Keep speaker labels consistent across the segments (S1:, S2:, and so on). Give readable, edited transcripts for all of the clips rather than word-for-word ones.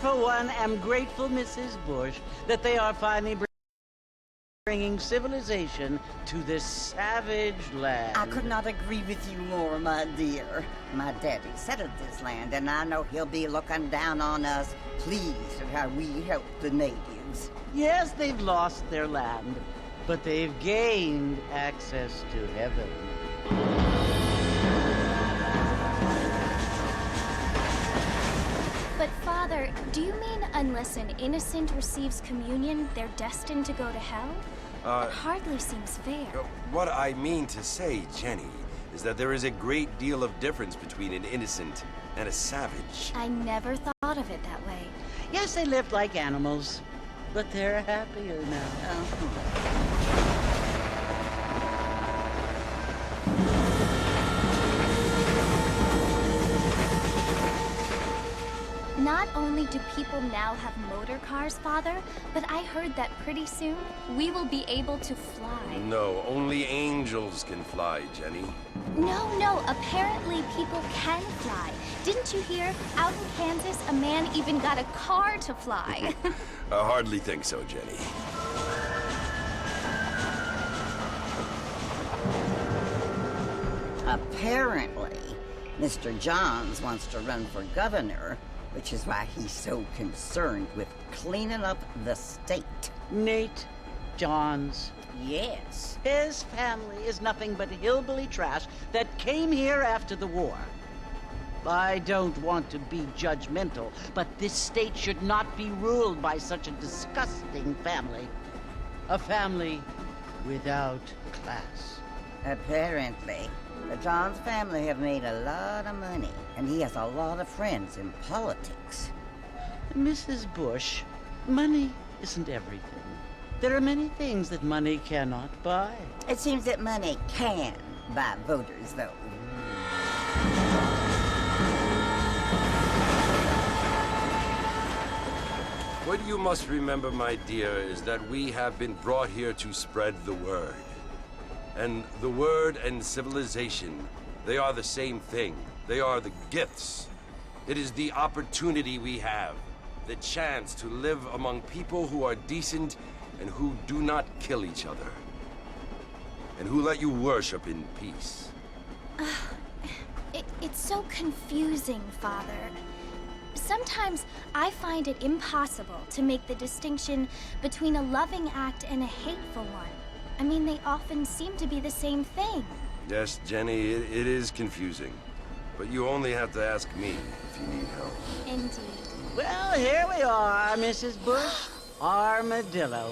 S1: for one, am grateful, Mrs. Bush, that they are finally bringing civilization to this savage land.
S2: I could not agree with you more, my dear. My daddy settled this land, and I know he'll be looking down on us, pleased at how we help the natives.
S1: Yes, they've lost their land, but they've gained access to heaven.
S3: But Father, do you mean unless an innocent receives communion, they're destined to go to hell? That hardly seems fair.
S4: What I mean to say, Jenny, is that there is a great deal of difference between an innocent and a savage.
S3: I never thought of it that way.
S1: Yes, they lived like animals, but they're happier now.
S3: Not only do people now have motor cars, Father, but I heard that pretty soon we will be able to fly.
S4: No, only angels can fly, Jenny.
S3: No, apparently people can fly. Didn't you hear? Out in Kansas, a man even got a car to fly.
S4: I hardly think so, Jenny.
S2: Apparently, Mr. Johns wants to run for governor, which is why he's so concerned with cleaning up the state.
S1: Nate Johns.
S2: Yes.
S1: His family is nothing but hillbilly trash that came here after the war. I don't want to be judgmental, but this state should not be ruled by such a disgusting family. A family without class.
S2: Apparently, the Johns family have made a lot of money, and he has a lot of friends in politics.
S1: Mrs. Bush, money isn't everything. There are many things that money cannot buy.
S2: It seems that money can buy voters, though.
S4: What you must remember, my dear, is that we have been brought here to spread the word. And the word and civilization, they are the same thing. They are the gifts. It is the opportunity we have, the chance to live among people who are decent and who do not kill each other, and who let you worship in peace.
S3: It's so confusing, Father. Sometimes I find it impossible to make the distinction between a loving act and a hateful one. I mean, they often seem to be the same thing.
S4: Yes, Jenny, it is confusing. But you only have to ask me if you need help.
S3: Indeed.
S1: Well, here we are, Mrs. Bush. Armadillo.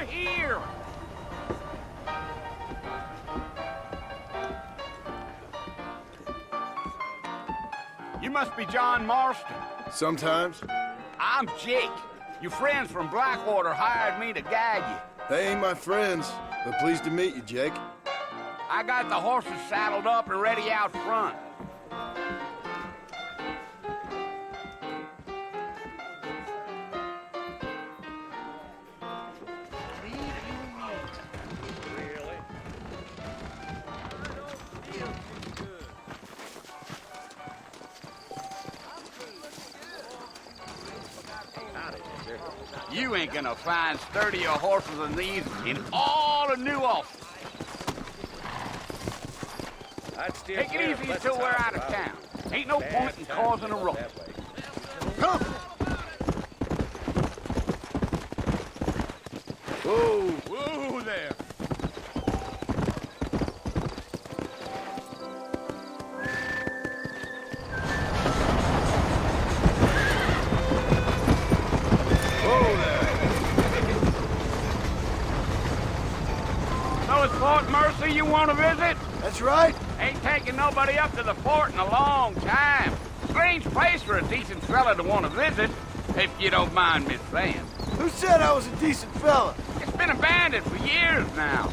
S5: Here! You must be John Marston.
S6: Sometimes.
S5: I'm Jake. Your friends from Blackwater hired me to guide you.
S6: They ain't my friends, but pleased to meet you, Jake.
S5: I got the horses saddled up and ready out front. You ain't gonna find sturdier horses than these in all of New Ulster. Take it easy until we're out of town. Ain't no point in causing a row.
S6: Come!
S5: Whoa, whoa there. So it's Fort Mercy you want to visit?
S6: That's right.
S5: Ain't taking nobody up to the fort in a long time. Strange place for a decent fella to want to visit, if you don't mind me saying.
S6: Who said I was a decent fella?
S5: It's been abandoned for years now.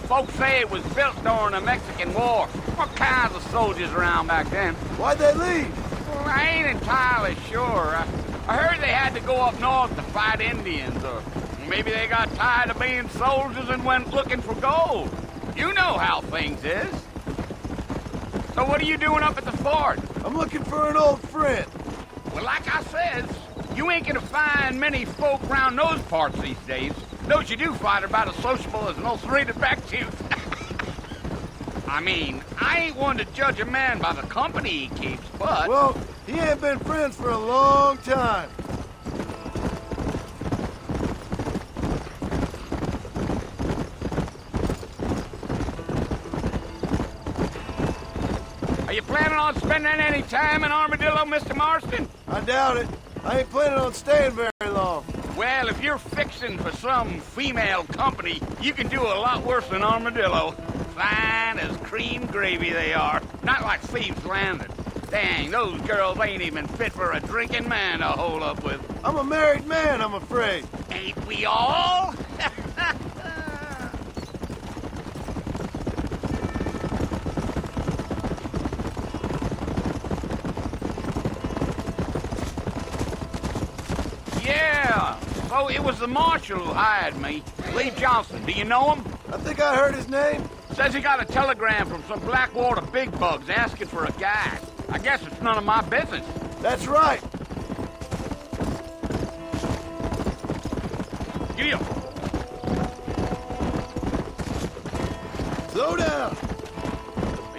S5: Folks say it was built during the Mexican War. What kinds of soldiers around back then?
S6: Why'd they leave?
S5: Well, I ain't entirely sure. I heard they had to go up north to fight Indians, or maybe they got tired of being soldiers and went looking for gold. You know how things is. So what are you doing up at the fort?
S6: I'm looking for an old friend.
S5: Well, like I says, you ain't gonna find many folk around those parts these days. Those you do find are about as sociable as an ulcerated back tooth. I mean, I ain't one to judge a man by the company he keeps, but...
S6: Well, he ain't been friends for a long time.
S5: Are you planning on spending any time in Armadillo, Mr. Marston?
S6: I doubt it. I ain't planning on staying very long.
S5: Well, if you're fixing for some female company, you can do a lot worse than Armadillo. Fine as cream gravy they are. Not like Thieves Landing. Dang, those girls ain't even fit for a drinking man to hold up with.
S6: I'm a married man, I'm afraid.
S5: Ain't we all? Yeah, so it was the marshal who hired me. Lee Johnson, do you know him?
S6: I think I heard his name.
S5: Says he got a telegram from some Blackwater big bugs asking for a guide. I guess it's none of my business.
S6: That's right.
S5: Giddy up.
S6: Slow down.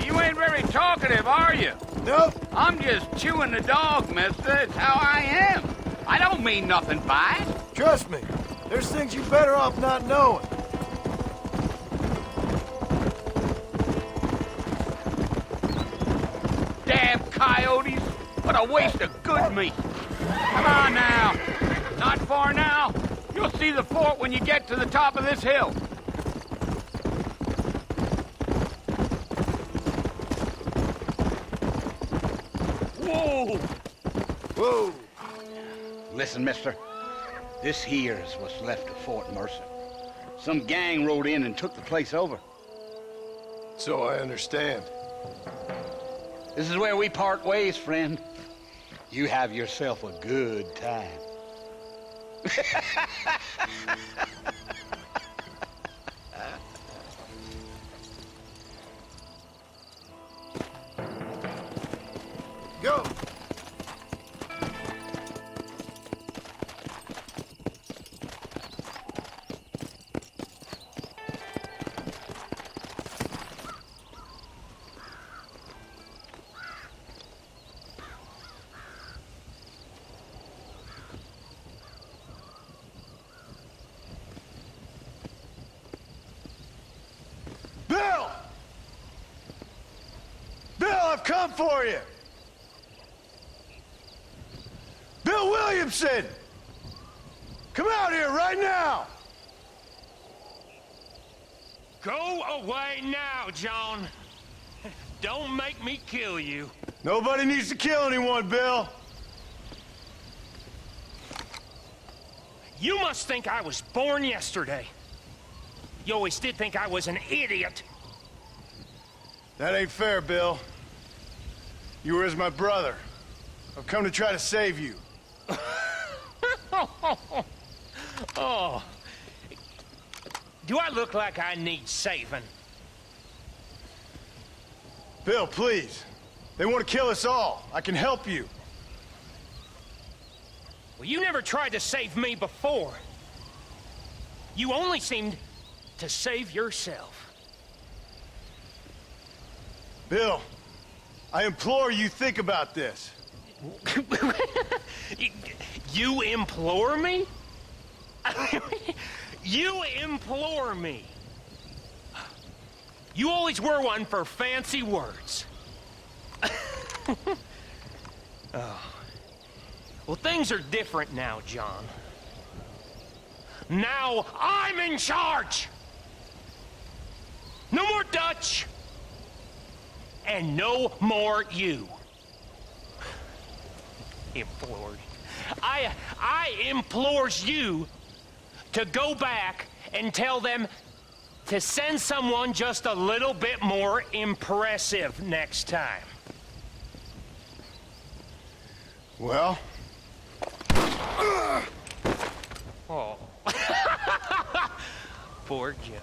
S5: You ain't very talkative, are you?
S6: Nope.
S5: I'm just chewing the dog, mister. It's how I am. I don't mean nothing by it.
S6: Trust me. There's things you're better off not knowing.
S5: Damn coyotes. What a waste of good meat. Come on now. Not far now. You'll see the fort when you get to the top of this hill. Whoa!
S6: Whoa.
S5: Listen, mister. This here is what's left of Fort Mercer. Some gang rode in and took the place over.
S6: So I understand.
S5: This is where we part ways, friend. You have yourself a good time.
S6: Go. Bill! Bill, I've come for you! Bill Williamson! Come out here right now!
S7: Go away now, John. Don't make me kill you.
S6: Nobody needs to kill anyone, Bill.
S7: You must think I was born yesterday. You always did think I was an idiot.
S6: That ain't fair, Bill. You were as my brother. I've come to try to save you.
S7: Oh. Do I look like I need saving?
S6: Bill, please. They want to kill us all. I can help you.
S7: Well, you never tried to save me before. You only seemed to save yourself.
S6: Bill, I implore you think about this.
S7: You implore me? You implore me. You always were one for fancy words. Oh. Well, things are different now, John. Now I'm in charge! No more Dutch! And no more you. Implored. I implores you to go back and tell them to send someone just a little bit more impressive next time.
S6: Well?
S7: Oh. Poor John.